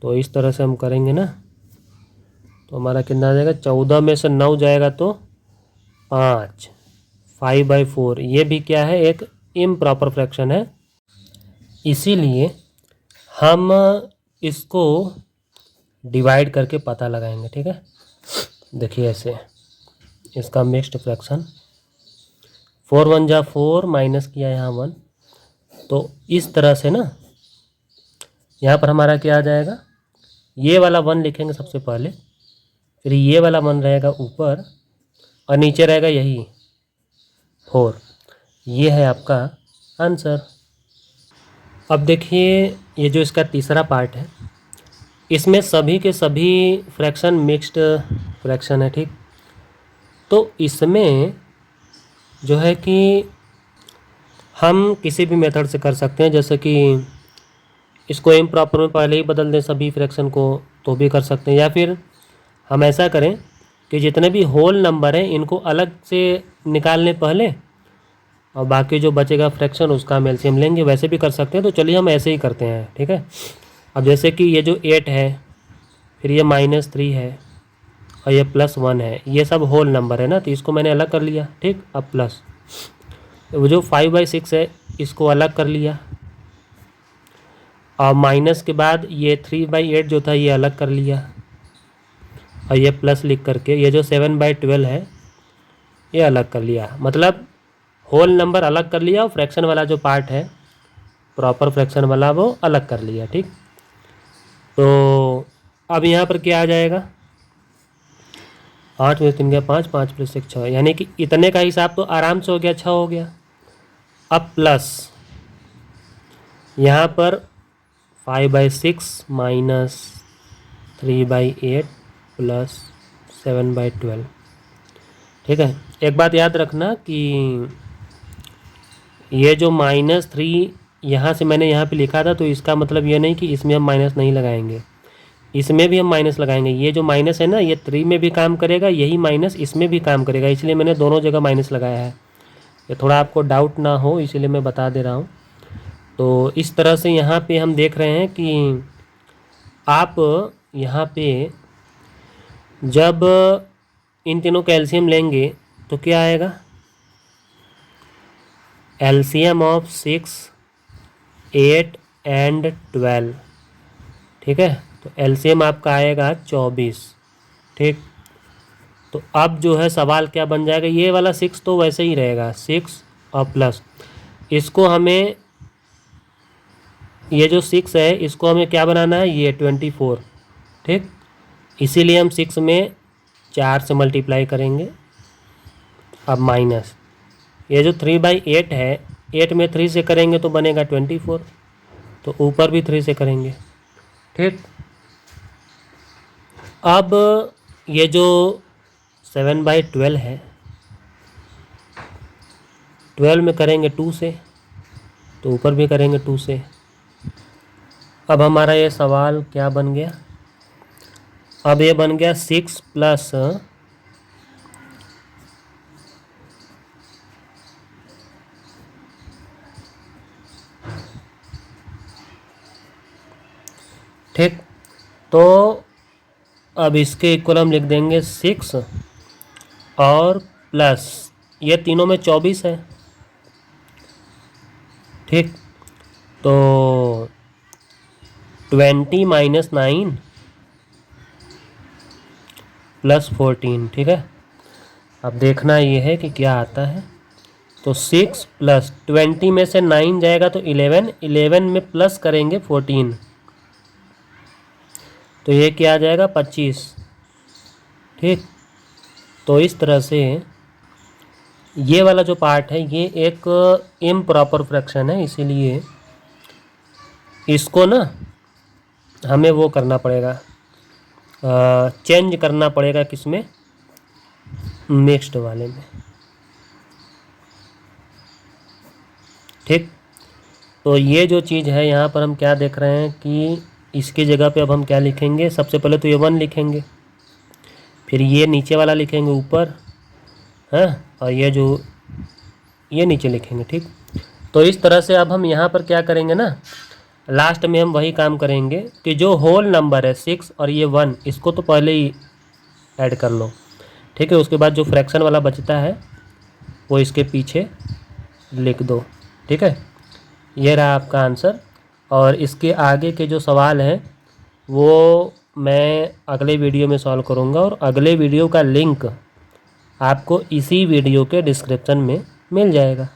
तो इस तरह से हम करेंगे ना तो हमारा कितना आ जाएगा, 14 में से 9 जाएगा तो 5, 5/4। ये भी क्या है, एक इम्प्रॉपर फ्रैक्शन है, इसीलिए हम इसको डिवाइड करके पता लगाएंगे। ठीक है, देखिए ऐसे इसका मिक्स्ड फ्रैक्शन, 4 1 जा 4, माइनस किया यहाँ 1, तो इस तरह से ना यहाँ पर हमारा क्या आ जाएगा, ये वाला 1 लिखेंगे सबसे पहले, फिर ये वाला 1 रहेगा ऊपर और नीचे रहेगा यही 4। ये है आपका आंसर। अब देखिए ये जो इसका तीसरा पार्ट है, इसमें सभी के सभी फ्रैक्शन मिक्स्ड फ्रैक्शन है। ठीक, तो इसमें जो है कि हम किसी भी मेथड से कर सकते हैं, जैसे कि इसको इम्प्रॉपर में पहले ही बदल दें सभी फ्रैक्शन को तो भी कर सकते हैं, या फिर हम ऐसा करें कि जितने भी होल नंबर हैं इनको अलग से निकालने पहले और बाकी जो बचेगा फ्रैक्शन उसका हम एलसीएम लेंगे, वैसे भी कर सकते हैं। तो चलिए हम ऐसे ही करते हैं। ठीक है, अब जैसे कि ये जो 8 है, फिर ये -3 है और ये +1 है, ये सब होल नंबर है ना, तो इसको मैंने अलग कर लिया। ठीक, अब प्लस वो जो 5/6 है इसको अलग कर लिया, और माइनस के बाद ये 3/8 जो था ये अलग कर लिया, और ये प्लस लिख करके ये जो 7/12 है ये अलग कर लिया। मतलब होल नंबर अलग कर लिया और फ्रैक्शन वाला जो पार्ट है प्रॉपर फ्रैक्शन वाला वो अलग कर लिया। ठीक, तो अब यहाँ पर क्या आ जाएगा, 8 में 3 गया 5, 5 + 1 6, यानी कि इतने का हिसाब तो आराम से हो गया, 6 हो गया। अब प्लस यहाँ पर 5/6 - 3/8 प्लस 7/12। ठीक है, एक बात याद रखना कि ये जो -3 यहाँ से मैंने यहाँ पे लिखा था, तो इसका मतलब ये नहीं कि इसमें हम माइनस नहीं लगाएंगे, इसमें भी हम माइनस लगाएंगे। ये जो माइनस है ना, ये 3 में भी काम करेगा, यही माइनस इसमें भी काम करेगा, इसलिए मैंने दोनों जगह माइनस लगाया है। ये थोड़ा आपको डाउट ना हो इसीलिए मैं बता दे रहा हूँ। तो इस तरह से यहाँ पे हम देख रहे हैं कि आप यहाँ पे जब इन तीनों का एलसीएम लेंगे तो क्या आएगा, एलसीएम ऑफ 6, 8 एंड 12। ठीक है, तो एलसीएम आपका आएगा 24। ठीक, तो अब जो है सवाल क्या बन जाएगा, ये वाला 6 तो वैसे ही रहेगा, 6 और प्लस इसको हमें, ये जो 6 है इसको हमें क्या बनाना है, ये 24। ठीक, इसीलिए हम 6 में 4 से मल्टीप्लाई करेंगे। अब माइनस ये जो 3/8 है, 8 में 3 से करेंगे तो बनेगा 24, तो ऊपर भी 3 से करेंगे। ठीक, अब ये जो 7/12 है, 12 में करेंगे 2 से, तो ऊपर भी करेंगे 2 से। अब हमारा ये सवाल क्या बन गया, अब ये बन गया 6 प्लस ठीक, तो अब इसके इक्वल हम लिख देंगे 6 और प्लस ये तीनों में 24 है। ठीक, तो 20 - 9 प्लस 14। ठीक है, अब देखना ये है कि क्या आता है। तो 6 प्लस 20 में से 9 जाएगा तो 11, 11 में प्लस करेंगे 14, तो ये क्या आ जाएगा 25। ठीक, तो इस तरह से ये वाला जो पार्ट है ये एक इम्प्रॉपर फ्रैक्शन है, इसीलिए इसको ना हमें वो करना पड़ेगा, चेंज करना पड़ेगा, किसमें, मिक्स्ड वाले में। ठीक, तो ये जो चीज़ है यहाँ पर हम क्या देख रहे हैं कि इसकी जगह पे अब हम क्या लिखेंगे, सबसे पहले तो ये 1 लिखेंगे, फिर ये नीचे वाला लिखेंगे ऊपर, हाँ, और ये जो ये नीचे लिखेंगे। ठीक, तो इस तरह से अब हम यहाँ पर क्या करेंगे ना, लास्ट में हम वही काम करेंगे कि जो होल नंबर है 6 और ये 1, इसको तो पहले ही ऐड कर लो। ठीक है, उसके बाद जो फ्रैक्शन वाला बचता है वो इसके पीछे लिख दो। ठीक है, ये रहा आपका आंसर। और इसके आगे के जो सवाल हैं वो मैं अगले वीडियो में सॉल्व करूँगा, और अगले वीडियो का लिंक आपको इसी वीडियो के डिस्क्रिप्शन में मिल जाएगा।